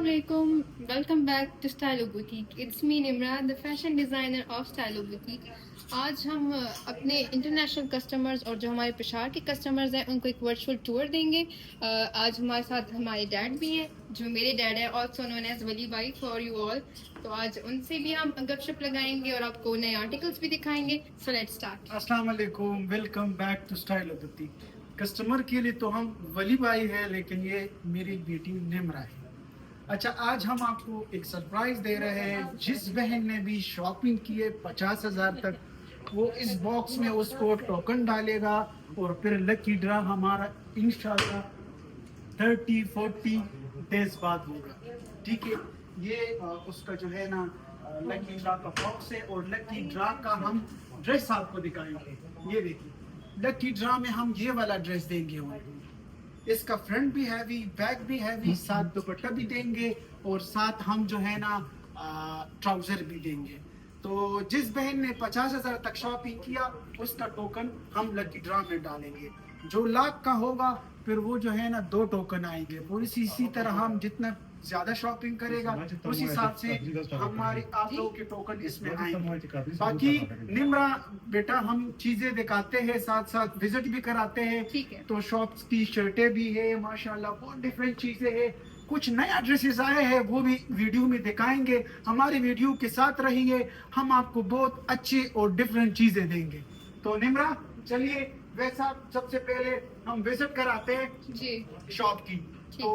Assalamualaikum. Welcome back to Stylo Boutique. It's me Nimra, the fashion designer of Stylo Boutique. आज हम अपने international customers और जो हमारे पेशावर के कस्टमर्स हैं उनको एक वर्चुअल टूर देंगे। आज हमारे साथ हमारे डैड भी हैं जो मेरे डैड है, ऑल्सो नोन एज वली भाई फॉर यू ऑल। तो आज उनसे भी हम गपशप लगाएंगे और आपको नए आर्टिकल्स भी दिखाएंगे। So let's start. अस्सलाम वालेकुम, welcome back to style boutique. Customer के लिए तो हम वली भाई है, लेकिन ये मेरी बेटी निम्रा है। अच्छा, आज हम आपको एक सरप्राइज दे रहे हैं। जिस बहन ने भी शॉपिंग की है 50,000 तक, वो इस बॉक्स में उसको टोकन डालेगा और फिर लकी ड्रा हमारा इंशाल्लाह 30-40 डेज बाद होगा। ठीक है, ये उसका जो है ना लकी ड्रा का बॉक्स है और लकी ड्रा का हम ड्रेस आपको दिखाएंगे। ये देखिए, लकी ड्रा में हम ये वाला ड्रेस देंगे उनको। इसका फ्रंट भी हैवी, बैक भी हैवी, साथ दुपट्टा भी देंगे और साथ हम जो है ना ट्राउजर भी देंगे। तो जिस बहन ने 50,000 तक शॉपिंग किया उसका टोकन हम लकी ड्रा में डालेंगे। जो लाख का होगा फिर वो जो है ना 2 टोकन आएंगे। पूरी इसी तरह हम जितना ज्यादा शॉपिंग करेगा उस हिसाब से हमारे आप लोगों के टोकन इसमें आएंगे। बाकी निम्रा बेटा, हम चीजें दिखाते हैं, साथ साथ विजिट भी कराते हैं। ठीक है। तो शॉप्स की शर्टें भी है माशाल्लाह, बहुत डिफरेंट चीजें हैं। कुछ नया ड्रेसेस आए हैं वो भी वीडियो में दिखाएंगे। हमारे वीडियो के साथ रहिए, हम आपको बहुत अच्छे और डिफरेंट चीजें देंगे। तो निम्रा चलिए, वैसा सबसे पहले हम विजिट कराते हैं जी शॉप की। तो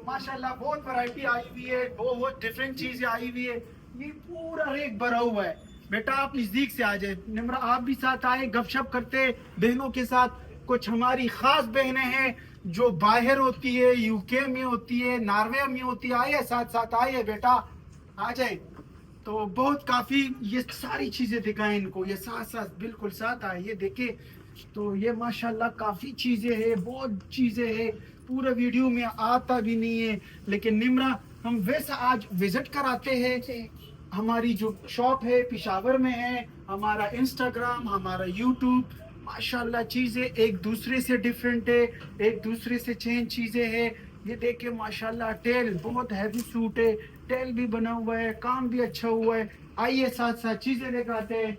माशाल्लाह बहुत वैरायटी आई हुई है, बहुत डिफरेंट चीजें आई हुई है। ये पूरा रेक भरा हुआ है। बेटा आप नजदीक से आ जाए, निम्रा आप भी साथ आए, गपशप करते बहनों के साथ। कुछ हमारी खास बहनें हैं जो बाहर होती है, यूके में होती है, नॉर्वे में होती है। आइए साथ साथ आइए बेटा, आ जाए। तो बहुत काफी ये सारी चीजें दिखाएं इनको, ये साथ साथ बिल्कुल साथ आए। ये देखे तो ये माशाल्लाह काफी चीजें हैं, बहुत चीजें हैं, पूरा वीडियो में आता भी नहीं है। लेकिन निम्रा हम वैसा आज विजिट कराते हैं। हमारी जो शॉप है पेशावर में है, हमारा इंस्टाग्राम, हमारा यूट्यूब, माशाल्लाह चीजें एक दूसरे से डिफरेंट है, एक दूसरे से चेंज चीजें है। ये देखिए माशाल्लाह, टेल बहुत हैवी सूट है, टेल भी बना हुआ है, काम भी अच्छा हुआ है। आइए साथ साथ चीजें दिखाते हैं।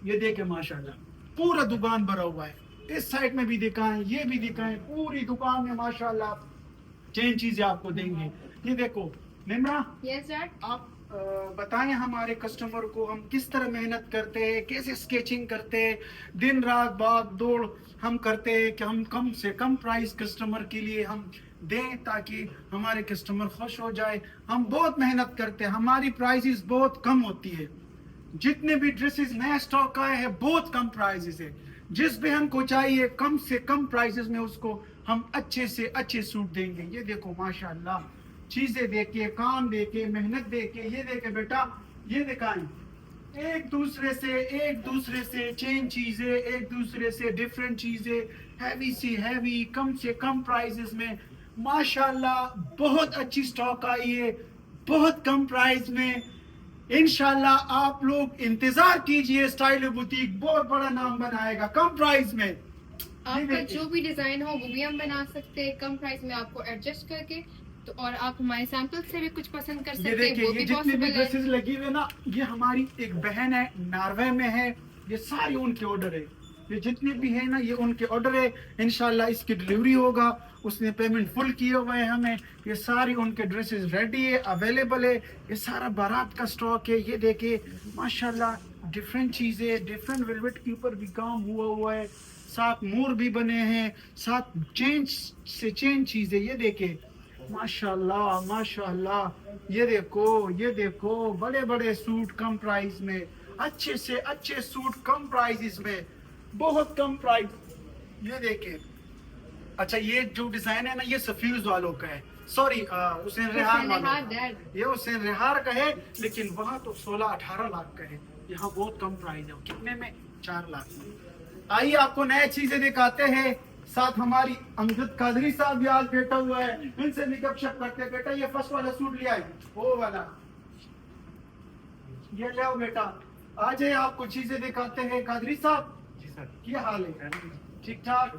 ये देखिए माशाल्लाह पूरा दुकान भरा हुआ है। इस साइड में भी दिखाएं, ये भी दिखाएं, पूरी दुकान में माशाल्लाह चेंज चीजें आपको देंगे। ये देखो निम्रा, यस डैड, आप बताएं हमारे कस्टमर को हम किस तरह मेहनत करते हैं, कैसे स्केचिंग करते हैं, दिन रात भाग दौड़ हम करते हैं कि हम कम से कम प्राइस कस्टमर के लिए हम दें ताकि हमारे कस्टमर खुश हो जाए। हम बहुत मेहनत करते हैं, हमारी प्राइसेस बहुत कम होती है। जितने भी ड्रेसेस नया स्टॉक आए हैं बहुत कम प्राइसेस है। जिस बहन को चाहिए कम से कम प्राइसेस में उसको हम अच्छे से अच्छे सूट देंगे। ये देखो माशाल्लाह, चीजें देखे, काम देखे, मेहनत देखे। ये देखे बेटा, ये दिखाएं, एक दूसरे से चेंज चीजें, एक दूसरे से डिफरेंट चीजें, हैवी सी हैवी, कम से कम प्राइसेस में। माशाल्लाह बहुत अच्छी स्टॉक आई है, बहुत कम प्राइस में। इंशाल्लाह आप लोग इंतजार कीजिए, स्टाइल बुटीक बहुत बड़ा नाम बनाएगा कम प्राइस में। आपका जो भी डिजाइन हो वो भी हम बना सकते हैं कम प्राइस में आपको एडजस्ट करके। तो और आप हमारे सैंपल से भी कुछ पसंद कर सकते हैं, वो ये भी जितनी भी पॉसिबल है। ड्रेसेस लगी हुई है ना, ये हमारी एक बहन है नॉर्वे में है, ये सारी उनके ऑर्डर है। ये जितने भी है ना ये उनके ऑर्डर है। इंशाल्लाह इसकी डिलीवरी होगा, उसने पेमेंट फुल किए हुए है हमें। ये सारी उनके ड्रेसेस रेडी है, अवेलेबल है। ये सारा बारात का स्टॉक है। ये देखिए माशाल्लाह डिफरेंट चीजें, डिफरेंट वेलवेट के ऊपर भी काम हुआ है, साथ मोर भी बने हैं, साथ चेंज से चेंज चीजें। ये देखिए माशाल्लाह माशाल्लाह, ये देखो बड़े बड़े सूट कम प्राइस में, अच्छे से अच्छे सूट कम प्राइस में, बहुत कम प्राइस। ये देखिए, अच्छा ये जो डिजाइन है ना ये सफ्यूज वालों का है, सॉरी हुसैन रेहार वालों का। ये हुसैन रेहार का है, लेकिन वहाँ तो 16-18 लाख का है, यहाँ बहुत कम प्राइस है। कितने में? 4 लाख में। आइए आपको नए चीजें दिखाते हैं। साथ हमारी अमजद कादरी साहब भी आज बैठा हुआ है, इनसे भी गपशप करते हैं। बेटा ये फर्स्ट वाला सूट लिया है, वो वाला ये ले आओ बेटा, आ जाए आपको चीजें दिखाते हैं। कादरी साहब क्या हाल है? ठीक ठाक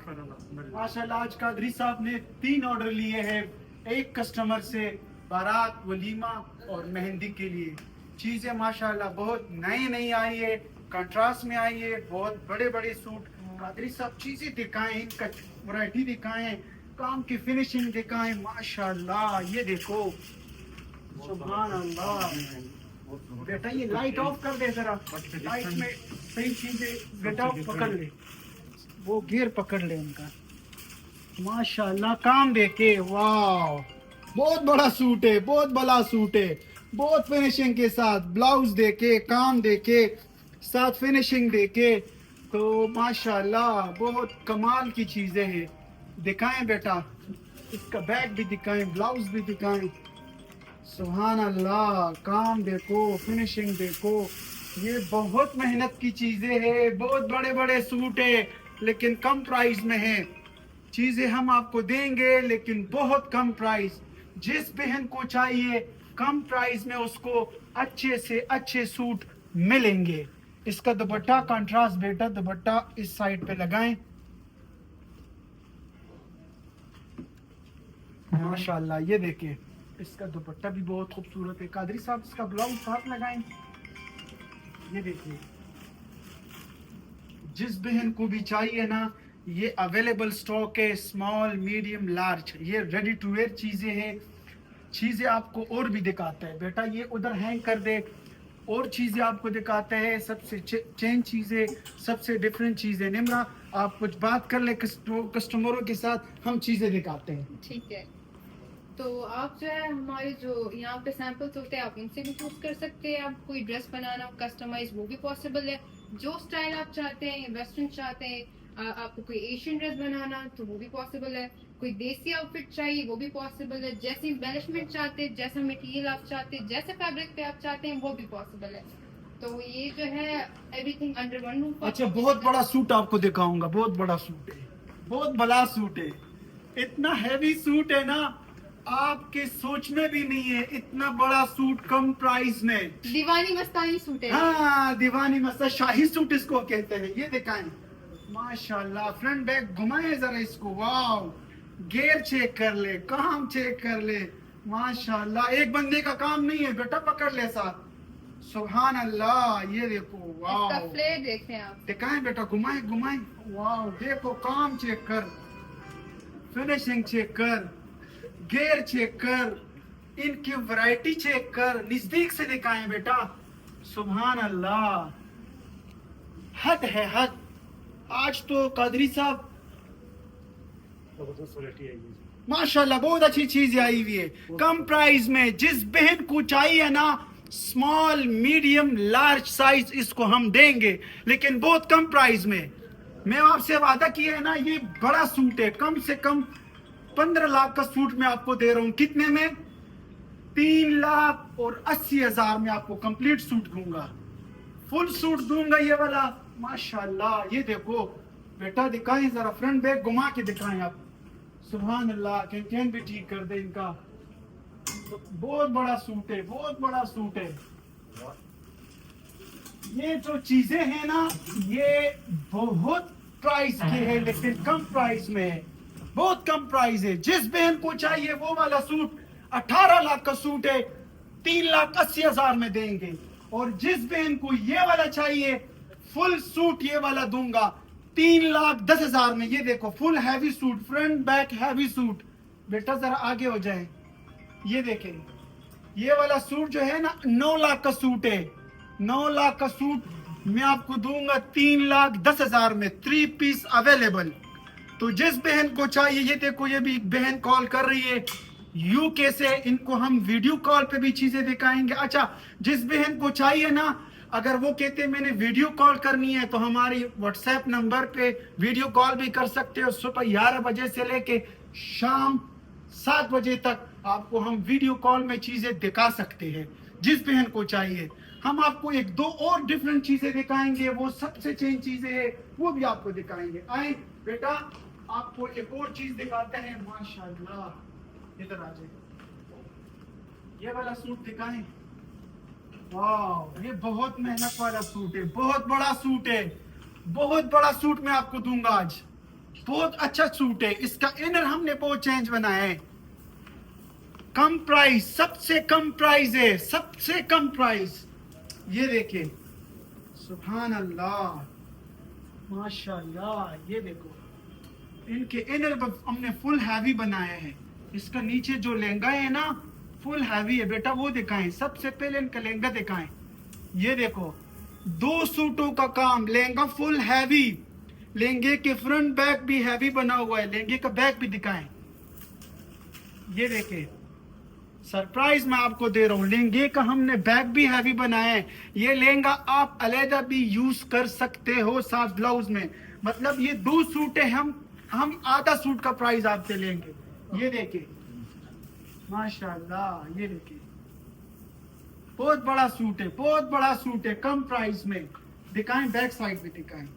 माशाल्लाह। आज कादरी साहब ने 3 ऑर्डर लिए हैं एक कस्टमर से बारात, वलीमा और मेहंदी के लिए चीज़ें माशाल्लाह बहुत नई नई आई है, कंट्रास्ट में आई है, बहुत बड़े बड़े सूट। कादरी साहब चीज़ें दिखाएं, इनका वैरायटी दिखाएं, काम की फिनिशिंग दिखाएं माशाल्लाह। ये देखो सुभान अल्लाह। बेटा ये लाइट ऑफ कर दे जरा, लाइट में सही चीजें बेटा पकड़ ले, वो गियर पकड़ ले उनका। माशाल्लाह काम देखे, वाह बहुत बड़ा सूट है, बहुत बड़ा सूट है, बहुत फिनिशिंग के साथ। ब्लाउज देखे, काम देखे, साथ फिनिशिंग देखे, तो माशाल्लाह बहुत कमाल की चीजें हैं। दिखाएं बेटा, इसका बैग भी दिखाएं, ब्लाउज भी दिखाएं। सुभान अल्लाह, काम देखो, फिनिशिंग देखो। ये बहुत मेहनत की चीजें हैं, बहुत बड़े बड़े सूट है, लेकिन कम प्राइस में है। चीजें हम आपको देंगे लेकिन बहुत कम प्राइस। जिस बहन को चाहिए कम प्राइस में उसको अच्छे से अच्छे सूट मिलेंगे। इसका दुपट्टा कंट्रास्ट बेटा, दुपट्टा इस साइड पे लगाएं। माशाल्लाह ये देखिए, इसका दुपट्टा भी बहुत खूबसूरत है। कादरी साहब इसका ब्लाउज साथ लगाएं। ये देखिए, जिस बहन को भी चाहिए ना, ये अवेलेबल स्टॉक है, स्मॉल मीडियम लार्ज। ये रेडी टू वेयर चीजें हैं। चीजें आपको और भी दिखाते हैं बेटा, ये उधर हैंग कर दे, और चीजें आपको दिखाते हैं, सबसे चेंज चीजें, सबसे डिफरेंट चीजें। निम्रा आप कुछ बात कर ले कस्टमरों के साथ, हम चीजें दिखाते हैं। ठीक है, तो आप जो है हमारे जो यहाँ पे सैंपल्स होते हैं आप उनसे भी चूज कर सकते हैं। आप कोई ड्रेस बनाना कस्टमाइज वो भी पॉसिबल है। जो स्टाइल आप चाहते हैं, वेस्टर्न चाहते हैं, आपको कोई एशियन ड्रेस बनाना तो वो भी पॉसिबल है। कोई देसी आउटफिट चाहिए वो भी पॉसिबल है। जैसी एम्बेलिशमेंट चाहते हैं, जैसा मटेरियल आप चाहते हैं, जैसे फैब्रिक पे आप चाहते हैं वो भी पॉसिबल है। तो ये जो है एवरीथिंग अंडर वन रूफ। अच्छा, बहुत बड़ा सूट आपको दिखाऊंगा, बहुत बड़ा सूट है, बहुत बड़ा सूट है। इतना हैवी सूट है ना, आपके सोच में भी नहीं है इतना बड़ा सूट कम प्राइस में। दीवानी मस्तानी सूट है। हाँ, दीवानी मस्ता शाही सूट इसको कहते हैं। ये दिखाएं माशाल्लाह, फ्रंट बैक घुमाए जरा इसको, वाह गेयर चेक कर ले, काम चेक कर ले माशाल्लाह। एक बंदे का काम नहीं है बेटा, पकड़ ले साथ। सुभान अल्लाह, ये देखो वाह, इसका फ्लेयर देखें आप, दिखाएं बेटा, घुमाए घुमाए, वाह देखो काम चेक कर, फिनिशिंग चेक कर, गेयर चेक कर, इनकी वैरायटी चेक कर, नजदीक से दिखाएं बेटा। सुभान अल्लाह, हद है हद। आज तो कादरी साहब माशाल्लाह बहुत अच्छी चीज आई हुई है, कम प्राइस में। जिस बहन को चाहिए ना, स्मॉल मीडियम लार्ज साइज इसको हम देंगे, लेकिन बहुत कम प्राइस में। मैं आपसे वादा किया है ना, ये बड़ा सूट है, कम से कम 15 लाख का सूट मैं आपको दे रहा हूं। कितने में? 3,80,000 में आपको कंप्लीट सूट दूंगा, फुल सूट दूंगा ये वाला माशाल्लाह। ये देखो बेटा, दिखाएं जरा, फ्रंट बैक घुमा के दिखाएं आप। सुभान अल्लाह, कैन भी ठीक कर दे इनका। बहुत बड़ा सूट है, बहुत बड़ा सूट है। ये जो चीजें हैं ना, ये बहुत प्राइस के हैं, लेकिन कम प्राइस में है, बहुत कम प्राइस है। जिस बहन को चाहिए वो वाला सूट 18 लाख का सूट है, 3,80,000 में देंगे। और जिस बहन को ये वाला चाहिए, फुल सूट ये वाला दूंगा 3,10,000 में। ये देखो full heavy suit, front back heavy suit. बेटा जरा आगे हो जाए, ये देखें, ये वाला सूट जो है ना 9 लाख का सूट है। 9 लाख का सूट मैं आपको दूंगा 3,10,000 में, 3 पीस अवेलेबल। तो जिस बहन को चाहिए, ये देखो ये भी बहन कॉल कर रही है यूके से, इनको हम वीडियो कॉल पे भी चीजें दिखाएंगे। अच्छा, जिस बहन को चाहिए ना, अगर वो कहते हैं मैंने वीडियो कॉल करनी है, तो हमारी व्हाट्सएप नंबर पे वीडियो कॉल भी कर सकते हो। सुबह 11 बजे से लेके शाम 7 बजे तक आपको हम वीडियो कॉल में चीजें दिखा सकते हैं। जिस बहन को चाहिए, हम आपको 1-2 और डिफरेंट चीजें दिखाएंगे, वो सबसे चेंज चीजें हैं, वो भी आपको दिखाएंगे। आए बेटा, आपको एक और चीज दिखाते हैं माशाल्लाह। इधर आ जाए, ये वाला सूट दिखाएं। वाह, ये बहुत मेहनत वाला सूट है, बहुत बड़ा सूट है, बहुत बड़ा सूट मैं आपको दूंगा आज। बहुत अच्छा सूट है, इसका इनर हमने बहुत चेंज बनाया है। कम प्राइस, सबसे कम प्राइस है, सबसे कम प्राइस। ये देखिए, सुभान अल्लाह, माशाल्लाह। ये देखो, इनके इनर हमने फुल हैवी बनाया है। इसका नीचे जो लहंगा है ना, फुल हैवी है बेटा। वो दिखाएं, सबसे पहले इनका लहंगा दिखाएं। ये देखो, 2 सूटों का काम, लहंगा फुल हैवी, लहंगे के फ्रंट बैक भी हैवी बना हुआ है। लहंगे का बैक भी दिखाएं। ये देखिए, सरप्राइज मैं आपको दे रहा हूँ, लहंगे का हमने बैग भी हैवी बनाया है। ये लहंगा आप अलहदा भी यूज कर सकते हो साथ ब्लाउज में। मतलब ये 2 सूट है, हम आधा सूट का प्राइस आपसे लेंगे। ये देखिए, माशाल्लाह। ये देखिए, बहुत बड़ा सूट है, बहुत बड़ा सूट है, कम प्राइस में। दिखाएं, बैक साइड भी दिखाएं।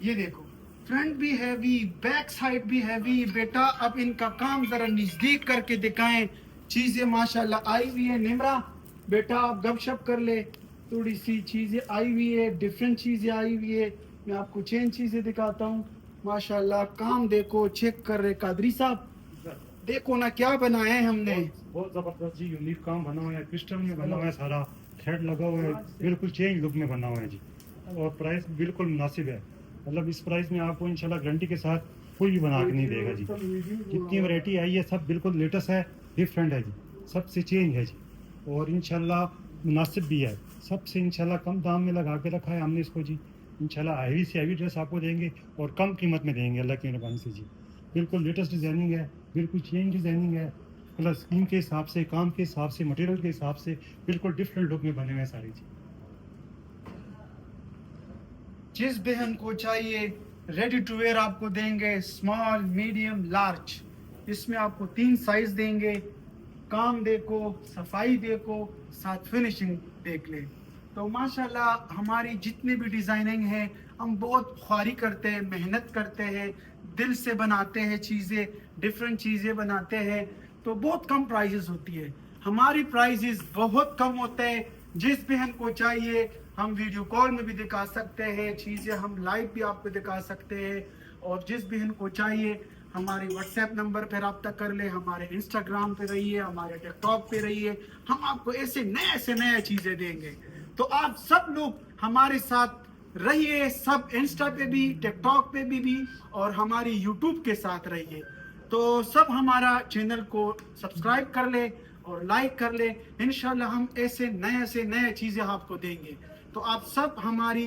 ये देखो, फ्रंट भी हैवी, बैक साइड भी हैवी बेटा। अब इनका काम जरा नजदीक करके दिखाएं। चीजें माशाल्लाह आई हुई है। निमरा बेटा, आप गपशप कर ले। थोड़ी सी चीजें आई हुई है, डिफरेंट चीजें आई हुई है। मैं आपको चेंज चीजें दिखाता हूँ। माशाल्लाह, काम देखो, चेक कर रहे कादरी साहब, देखो ना क्या बनाया है हमने। बहुत जबरदस्त जी, यूनिक काम बना हुआ है, क्रिस्टल में बना हुआ है, सारा थ्रेड लगा हुआ है, बिल्कुल चेंज लुक में बना हुआ है जी। और प्राइस बिल्कुल मुनासिब है। मतलब इस प्राइस में आपको इंशाल्लाह गारंटी के साथ कोई भी बना के नहीं देगा जी। जितनी वैरायटी आई है सब बिल्कुल लेटेस्ट है, डिफरेंट है जी, सबसे चेंज है जी। और इंशाल्लाह मुनासिब भी है, सबसे इंशाल्लाह कम दाम में लगा के रखा है हमने इसको जी। इंशाल्लाह हैवी से हैवी ड्रेस आपको देंगे और कम कीमत में देंगे अल्लाह की मेहरबानी से जी। बिल्कुल लेटेस्ट डिजाइनिंग है, बिल्कुल चेंज डिजाइनिंग है। प्लस स्कीम के हिसाब से, काम के हिसाब से, मटेरियल के हिसाब से बिल्कुल डिफरेंट लुक में बने हुए हैं सारी जी। जिस बहन को चाहिए रेडी टू वेयर आपको देंगे, स्मॉल, मीडियम, लार्ज। इसमें आपको 3 साइज देंगे। काम देखो, सफाई देखो, साथ फिनिशिंग देख ले। तो माशाल्लाह हमारी जितनी भी डिजाइनिंग है, हम बहुत ख्वारी करते हैं, मेहनत करते हैं, दिल से बनाते हैं चीज़ें, डिफरेंट चीज़ें बनाते हैं। तो बहुत कम प्राइसेस होती है, हमारी प्राइसेस बहुत कम होते हैं। जिस बहन को चाहिए हम वीडियो कॉल में भी दिखा सकते हैं चीज़ें, हम लाइव भी आपको दिखा सकते हैं। और जिस बहन को चाहिए हमारे व्हाट्सएप नंबर पर रब्ता कर ले, हमारे इंस्टाग्राम पे रहिए, हमारे टिकटॉक पे रहिए, हम आपको ऐसे नए चीज़ें देंगे। तो आप सब लोग हमारे साथ रहिए, सब इंस्टा पे भी, टिकटॉक पे भी और हमारी यूट्यूब के साथ रहिए। तो सब हमारा चैनल को सब्सक्राइब कर ले और लाइक कर ले। इंशाल्लाह हम ऐसे नए चीज़ें आपको देंगे। तो आप सब हमारी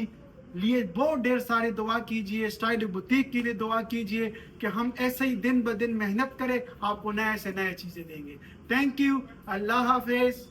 लिए बहुत ढेर सारे दुआ कीजिए, स्टाइल बुटीक के लिए दुआ कीजिए कि हम ऐसे ही दिन ब दिन मेहनत करें, आपको नए से नए चीज़ें देंगे। Thank you, Allah Hafiz.